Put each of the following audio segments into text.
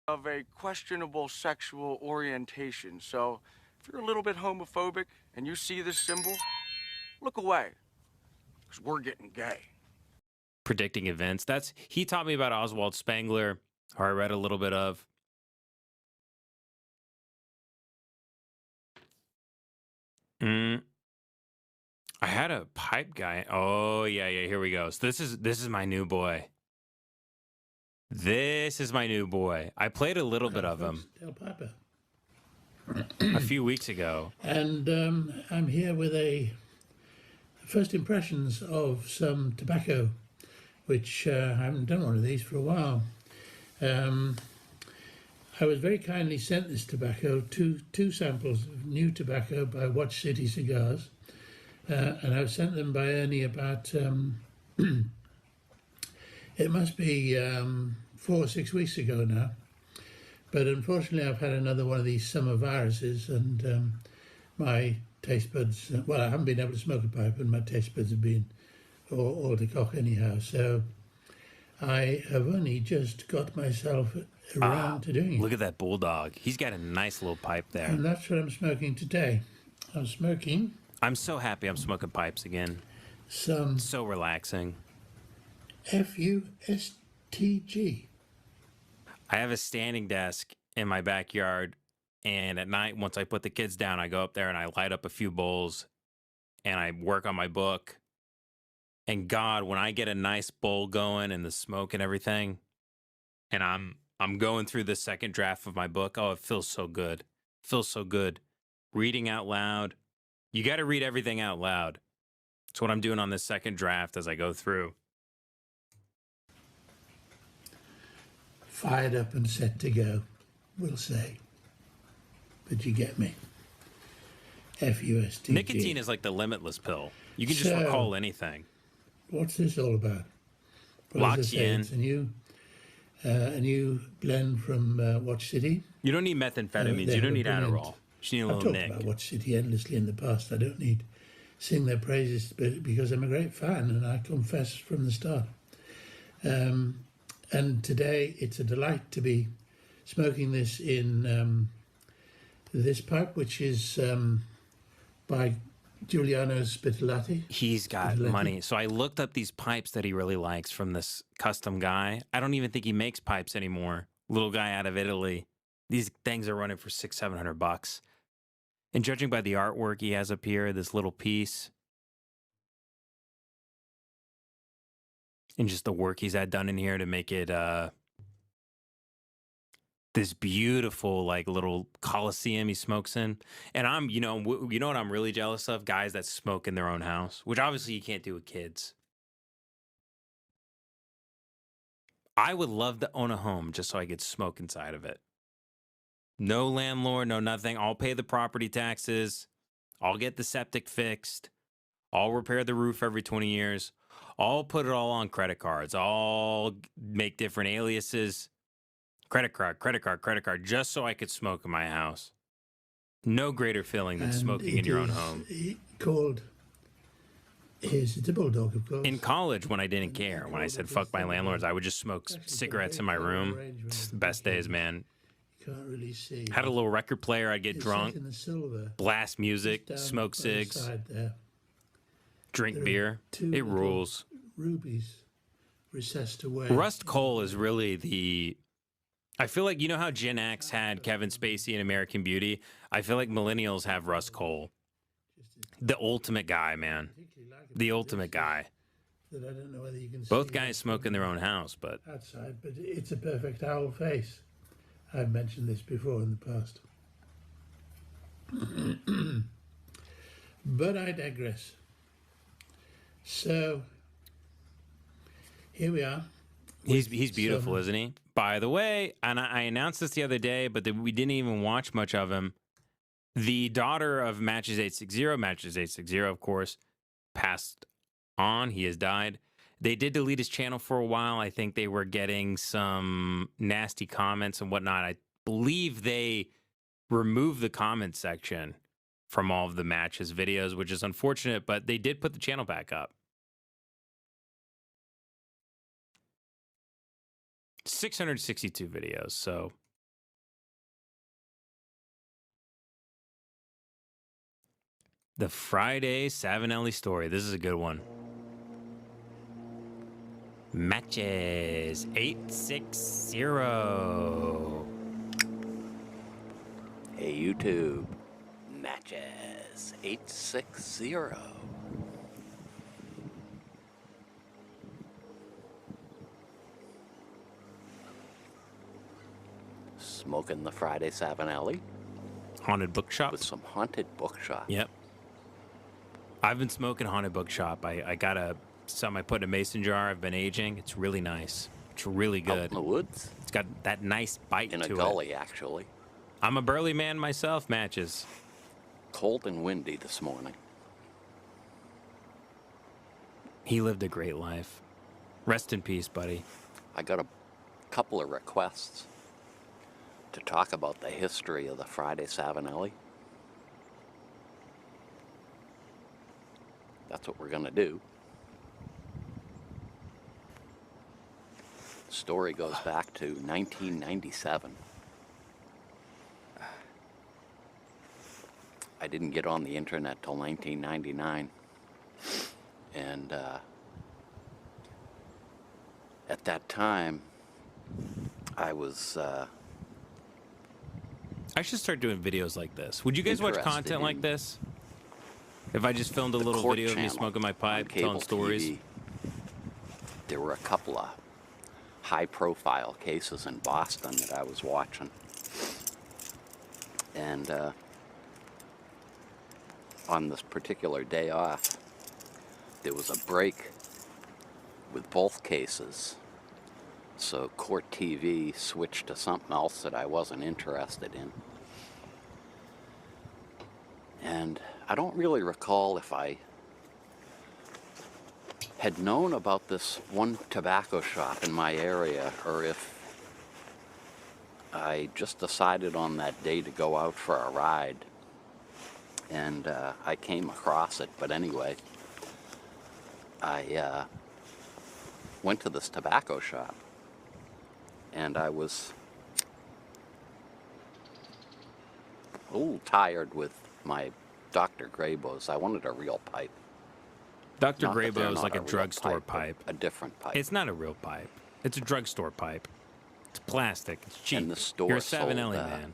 of a questionable sexual orientation. So if you're a little bit homophobic and you see this symbol, look away, because we're getting gay. Predicting events. He taught me about Oswald Spengler, who I read a little bit of. Mm, I had a pipe guy. Oh yeah, here we go. So this is my new boy. This is my new boy. I played a little bit of him Del Piper. a few weeks ago. And I'm here with a first impressions of some tobacco, which I haven't done one of these for a while. I was very kindly sent this tobacco, two samples of new tobacco by Watch City Cigars, and I was sent them by Ernie about, it must be 4 or 6 weeks ago now. But unfortunately, I've had another one of these summer viruses, and my taste buds, well, I haven't been able to smoke a pipe, and my taste buds have been all to cock anyhow. So I have only just got myself around to doing it. Look at that bulldog. He's got a nice little pipe there. And that's what I'm smoking today. I'm smoking. I'm so happy I'm smoking pipes again. Some So relaxing. FUSTG. I have a standing desk in my backyard, and at night, once I put the kids down, I go up there and I light up a few bowls and I work on my book. And God, when I get a nice bowl going and the smoke and everything, and I'm going through the second draft of my book, oh, it feels so good. Feels so good. Reading out loud. You got to read everything out loud. That's what I'm doing on this second draft as I go through. Fired up and set to go, we'll say. But you get me. FUSTG. Nicotine is like the limitless pill. You can just recall anything. What's this all about? Well, Locks you in. It's a new blend from Watch City. You don't need methamphetamines. They you have don't a need brilliant- Adderall. You just need a I've little talked nick. about Watch City endlessly in the past. I don't need to sing their praises because I'm a great fan, and I confess from the start. And today it's a delight to be smoking this in this pipe, which is by Giuliano Spitolati. He's got money. So I looked up these pipes that he really likes from this custom guy. I don't even think he makes pipes anymore. Little guy out of Italy. These things are running for $600-700. And judging by the artwork he has up here, this little piece, and just the work he's had done in here to make it this beautiful like little coliseum he smokes in. And I'm, you know what I'm really jealous of? Guys that smoke in their own house, which obviously you can't do with kids. I would love to own a home just so I could smoke inside of it. No landlord, no nothing. I'll pay the property taxes. I'll get the septic fixed. I'll repair the roof every 20 years. I'll put it all on credit cards. I'll make different aliases. Credit card, just so I could smoke in my house. No greater feeling than smoking in your own home. It's a bulldog, of course. In college, when I didn't care, when I said fuck my landlords, I would just smoke cigarettes in my room. It's the best days, man. You can't really see. Had a little record player. I'd get It's drunk, set in the silver. blast music, Just down smoke by the cigs, side there. drink There are beer. two It little rules. Rubies recessed away. Rust Coal is really the... I feel like, you know how Gen X had Kevin Spacey in American Beauty? I feel like millennials have Rust Coal. The ultimate guy, man. The ultimate guy. That I don't know whether you can Both see guys smoke in their own house, but... outside, but it's a perfect owl face. I've mentioned this before in the past. But I digress. So here we are. He's beautiful, isn't he? By the way, and I announced this the other day, but we didn't even watch much of him. The daughter of Matches 860, of course, passed on. He has died. They did delete his channel for a while. I think they were getting some nasty comments and whatnot. I believe they removed the comment section from all of the Matches videos, which is unfortunate, but they did put the channel back up. 662 videos, so The Friday Savinelli story. This is a good one. Matches 860. Hey, YouTube. Matches 860. Smoking the Friday Savinelli Haunted bookshop. with some haunted bookshop. Yep. I've been smoking haunted bookshop. I got some I put in a mason jar. I've been aging. It's really nice. It's really Out good. in the woods, It's got that nice bite in a to it. gully, actually. I'm a burly man myself, Matches. Cold and windy this morning. He lived a great life. Rest in peace, buddy. I got a couple of requests to talk about the history of the Friday Savinelli. That's what we're going to do. The story goes back to 1997. I didn't get on the internet till 1999. And at that time, I was I should start doing videos like this. Would you guys watch Interested content like in this? If I just filmed a the little Court video of me Channel smoking my on pipe, cable telling stories. TV. There were a couple of high-profile cases in Boston that I was watching. And on this particular day off, there was a break with both cases. So Court TV switched to something else that I wasn't interested in. And I don't really recall if I had known about this one tobacco shop in my area or if I just decided on that day to go out for a ride. And I came across it, but anyway, I went to this tobacco shop and I was a little tired with my Dr. Grabo's. I wanted a real pipe. Dr. Not that they're Grabo is not like a real drugstore but pipe. A different pipe. It's not a real pipe. It's a drugstore pipe. It's plastic. It's cheap. And the store You're a sold, Savinelli man,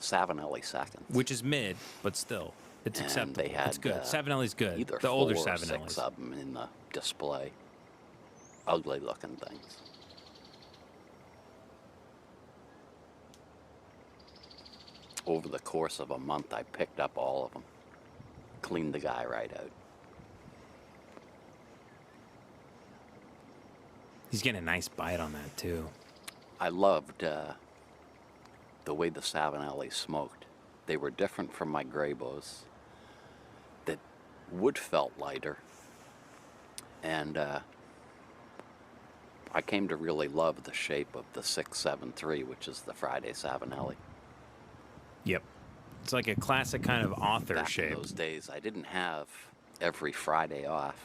Savinelli seconds. which is mid, but still, it's And acceptable. they had, It's good. Savinelli's good. Either The older 4 or 6 Savinellis. of them in the display. Ugly looking things. Over the course of a month, I picked up all of them. Cleaned the guy right out. He's getting a nice bite on that too. I loved the way the Savinelli smoked. They were different from my Grabos. That wood felt lighter. And I came to really love the shape of the 673, which is the Friday Savinelli. Yep. It's like a classic kind of author Back shape. in those days, I didn't have every Friday off.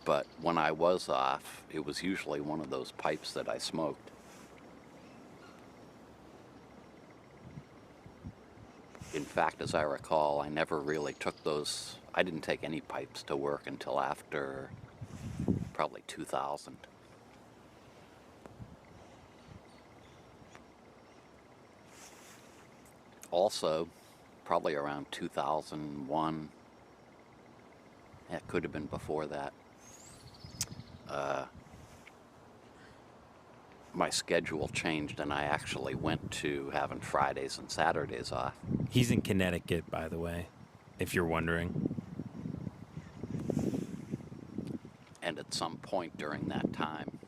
But when I was off, it was usually one of those pipes that I smoked. In fact, as I recall, I never really took those, I didn't take any pipes to work until after probably 2000. Also, probably around 2001, it could have been before that, my schedule changed and I actually went to having Fridays and Saturdays off. He's in Connecticut, by the way, if you're wondering. And at some point during that time,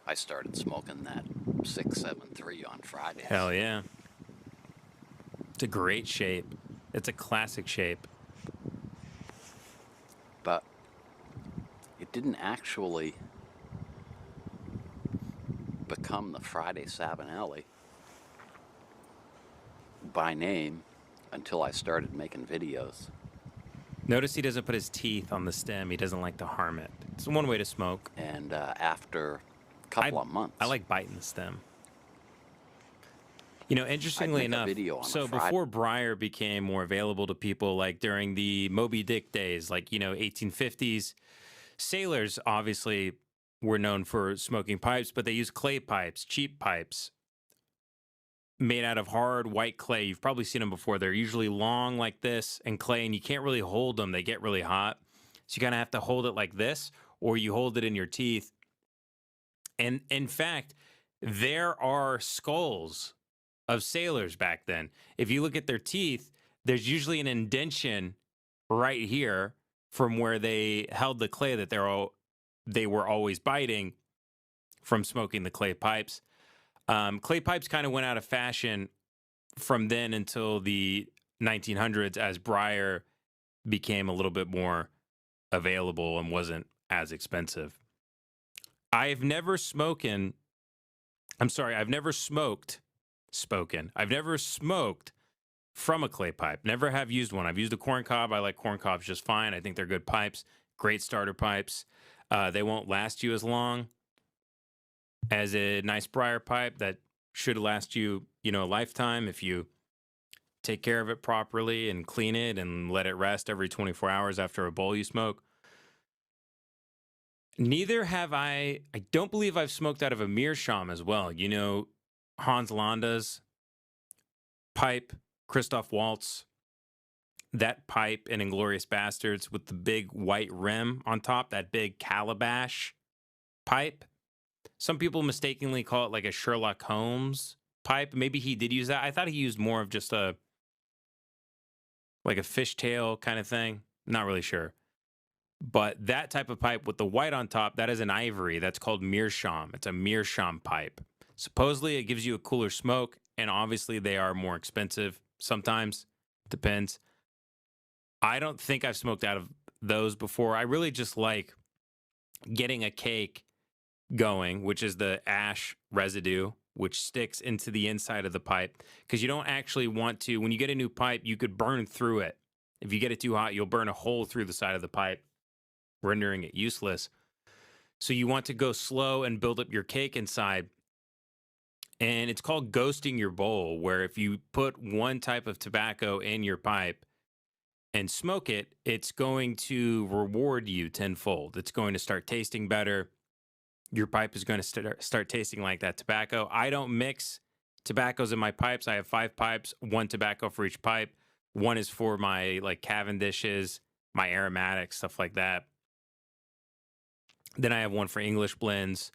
I started smoking that 673 on Fridays. Hell yeah. It's a great shape. It's a classic shape. But it didn't actually become the Friday Savinelli by name until I started making videos. Notice he doesn't put his teeth on the stem. He doesn't like to harm it. It's one way to smoke. And after a couple of months, I like biting the stem. You know, I'd interestingly make a enough, video on a so Friday. before Briar became more available to people, like during the Moby Dick days, like, you know, 1850s, sailors obviously were known for smoking pipes, but they used clay pipes, cheap pipes made out of hard white clay. You've probably seen them before. They're usually long like this and clay, and you can't really hold them. They get really hot. So you kind of have to hold it like this, or you hold it in your teeth. And in fact, there are skulls of sailors back then. If you look at their teeth, there's usually an indentation right here from where they held the clay that they were always biting from smoking the clay pipes. Clay pipes kind of went out of fashion from then until the 1900s as briar became a little bit more available and wasn't as expensive. I've never spoken. I'm sorry, I've never smoked. Spoken. I've never smoked from a clay pipe. Never have used one. I've used a corn cob. I like corn cobs just fine. I think they're good pipes. Great starter pipes. They won't last you as long as a nice briar pipe that should last you, you know, a lifetime if you take care of it properly and clean it and let it rest every 24 hours after a bowl you smoke. Neither have I don't believe I've smoked out of a meerschaum as well. You know, Hans Landa's pipe, Christoph Waltz, that pipe in Inglorious Bastards with the big white rim on top, that big calabash pipe. Some people mistakenly call it like a Sherlock Holmes pipe. Maybe he did use that. I thought he used more of just a fishtail kind of thing. Not really sure. But that type of pipe with the white on top, that is an Avery. That's called meerschaum. It's a meerschaum pipe. Supposedly it gives you a cooler smoke, and obviously they are more expensive sometimes. Depends. I don't think I've smoked out of those before. I really just like getting a cake going, which is the ash residue, which sticks into the inside of the pipe. Because you don't actually want to, when you get a new pipe, you could burn through it. If you get it too hot, you'll burn a hole through the side of the pipe, rendering it useless. So you want to go slow and build up your cake inside. And it's called ghosting your bowl, where if you put one type of tobacco in your pipe and smoke it, it's going to reward you tenfold. It's going to start tasting better. Your pipe is going to start tasting like that tobacco. I don't mix tobaccos in my pipes. I have 5 pipes, 1 tobacco for each pipe. 1 is for my like Cavendishes, my aromatics, stuff like that. Then I have 1 for English blends.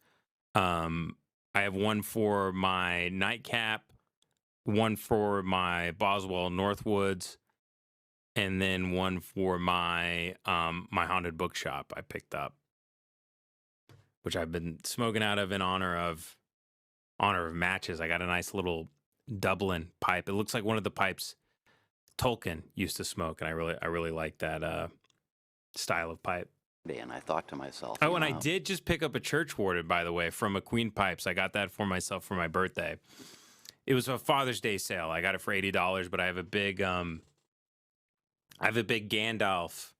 I have 1 for my nightcap, 1 for my Boswell Northwoods, and then 1 for my my haunted bookshop I picked up, which I've been smoking out of in honor of matches. I got a nice little Dublin pipe. It looks like one of the pipes Tolkien used to smoke, and I really like that style of pipe. And I thought to myself, oh, and I did just pick up a church warden, by the way, from McQueen Pipes. I got that for myself for my birthday. It was a Father's Day sale. I got it for $80, but I have a big Gandalf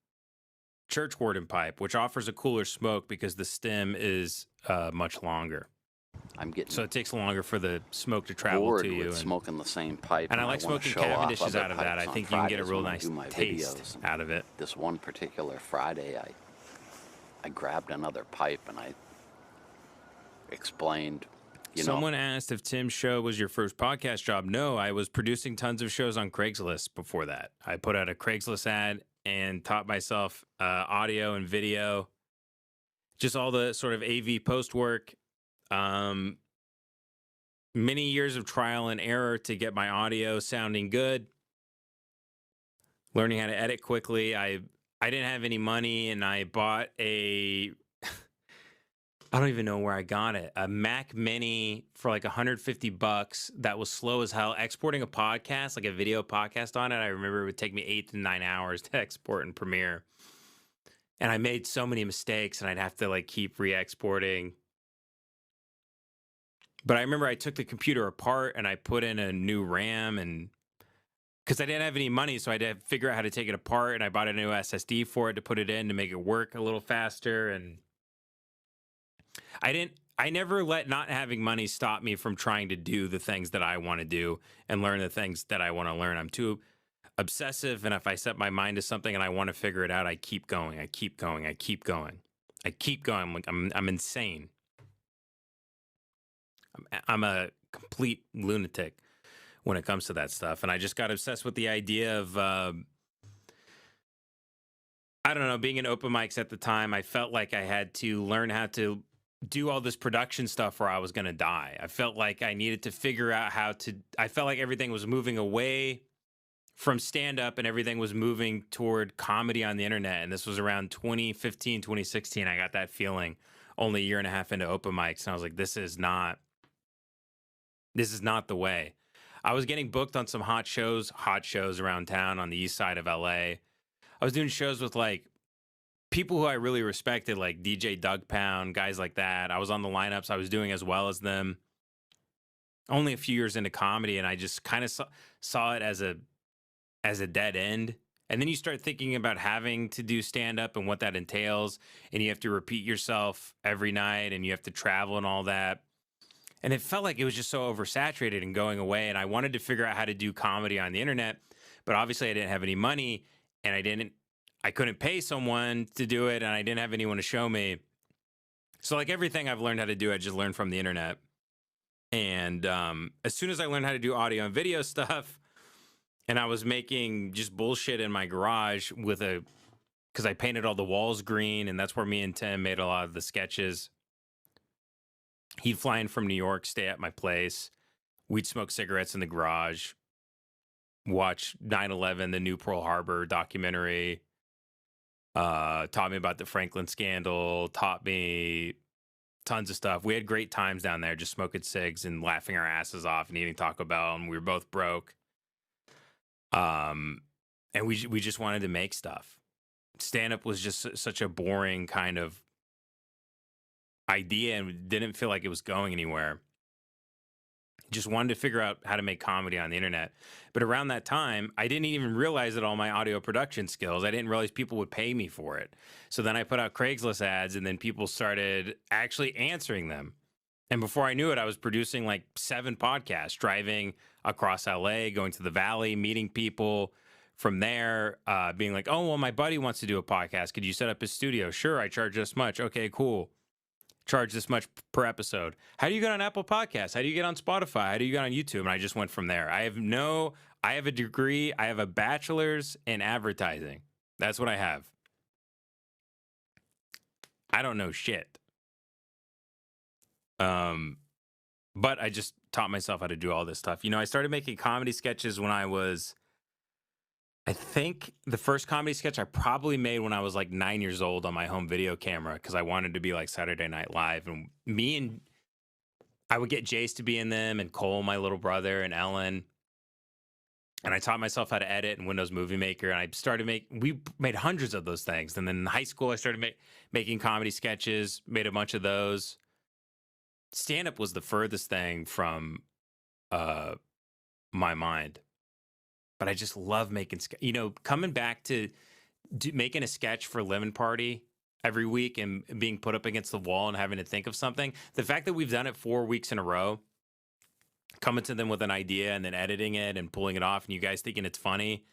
church warden pipe, which offers a cooler smoke because the stem is much longer. I'm getting So it takes longer for the smoke to travel bored to you. with smoking the same pipe. And I like wanna smoking show off Cavendishes other out of that. I pipes think on you can get a Fridays real when I nice do my taste videos. out of it. This one particular Friday, I grabbed another pipe and I explained, Someone asked if Tim's show was your first podcast job. No, I was producing tons of shows on Craigslist before that. I put out a Craigslist ad and taught myself audio and video, just all the sort of AV post work. Many years of trial and error to get my audio sounding good. Learning how to edit quickly. I didn't have any money, and I bought I don't even know where I got it. A Mac Mini for like $150 that was slow as hell. Exporting a podcast, like a video podcast on it, I remember it would take me 8 to 9 hours to export in Premiere. And I made so many mistakes, and I'd have to like keep re-exporting. But I remember I took the computer apart and I put in a new RAM, and because I didn't have any money, so I had to figure out how to take it apart, and I bought a new SSD for it to put it in to make it work a little faster. And I never let not having money stop me from trying to do the things that I want to do and learn the things that I want to learn. I'm too obsessive, and if I set my mind to something and I want to figure it out, I keep going. I keep going. I keep going. I keep going. I'm insane. I'm a complete lunatic when it comes to that stuff, and I just got obsessed with the idea of I don't know, being in open mics at the time. I felt like I had to learn how to do all this production stuff or I was going to die. I felt like I needed to figure out how to. I felt like everything was moving away from stand up and everything was moving toward comedy on the internet. And this was around 2015, 2016. I got that feeling only a year and a half into open mics. And I was like, this is not the way. I was getting booked on some hot shows around town on the east side of LA. I was doing shows with like people who I really respected, like DJ Doug Pound, guys like that. I was on the lineups. I was doing as well as them. Only a few years into comedy, and I just kind of saw it as a dead end. And then you start thinking about having to do stand up and what that entails, and you have to repeat yourself every night, and you have to travel and all that. And it felt like it was just so oversaturated and going away. And I wanted to figure out how to do comedy on the internet, but obviously I didn't have any money, and I couldn't pay someone to do it, and I didn't have anyone to show me. So like everything I've learned how to do, I just learned from the internet. And as soon as I learned how to do audio and video stuff, and I was making just bullshit in my garage because I painted all the walls green, and that's where me and Tim made a lot of the sketches. He'd fly in from New York, stay at my place. We'd smoke cigarettes in the garage, watch 9/11, the new Pearl Harbor documentary, taught me about the Franklin scandal, taught me tons of stuff. We had great times down there, just smoking cigs and laughing our asses off and eating Taco Bell, and we were both broke. And we just wanted to make stuff. Stand-up was just such a boring kind of idea and didn't feel like it was going anywhere. Just wanted to figure out how to make comedy on the internet. But around that time, I didn't even realize that all my audio production skills, I didn't realize people would pay me for it. So then I put out Craigslist ads, and then people started actually answering them. And before I knew it, I was producing like 7 podcasts, driving across LA, going to the Valley, meeting people. From there, being like, oh, well, my buddy wants to do a podcast. Could you set up his studio? Sure, I charge this much. Okay, cool. Charge this much per episode. How do you get on Apple Podcasts? How do you get on Spotify? How do you get on YouTube? And I just went from there. I have a degree. I have a bachelor's in advertising. That's what I have. I don't know shit. But I just taught myself how to do all this stuff. You know, I started making comedy sketches when I think the first comedy sketch I probably made when I was like 9 years old on my home video camera, because I wanted to be like Saturday Night Live. And I would get Jace to be in them, and Cole, my little brother, and Ellen. And I taught myself how to edit in Windows Movie Maker. And I started we made hundreds of those things. And then in high school, I started making comedy sketches, made a bunch of those. Stand-up was the furthest thing from my mind. But I just love making, coming back to making a sketch for Lemon Party every week and being put up against the wall and having to think of something. The fact that we've done it 4 weeks in a row, coming to them with an idea and then editing it and pulling it off, and you guys thinking it's funny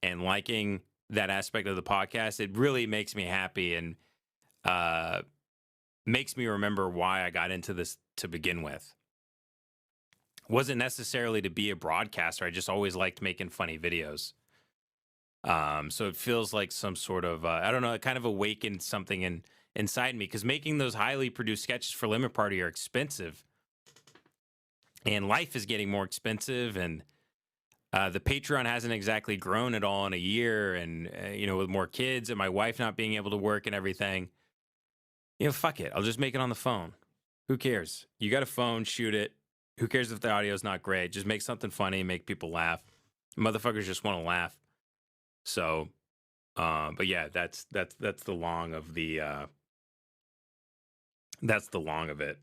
and liking that aspect of the podcast, it really makes me happy and makes me remember why I got into this to begin with. Wasn't necessarily to be a broadcaster. I just always liked making funny videos. So it feels like some sort of, I don't know, it kind of awakened something inside me, because making those highly produced sketches for Lemon Party are expensive. And life is getting more expensive, and the Patreon hasn't exactly grown at all in a year. And, with more kids and my wife not being able to work and everything, fuck it. I'll just make it on the phone. Who cares? You got a phone, shoot it. Who cares if the audio is not great? Just make something funny, make people laugh. Motherfuckers just want to laugh. So, but yeah, that's the long of the, that's the long of it.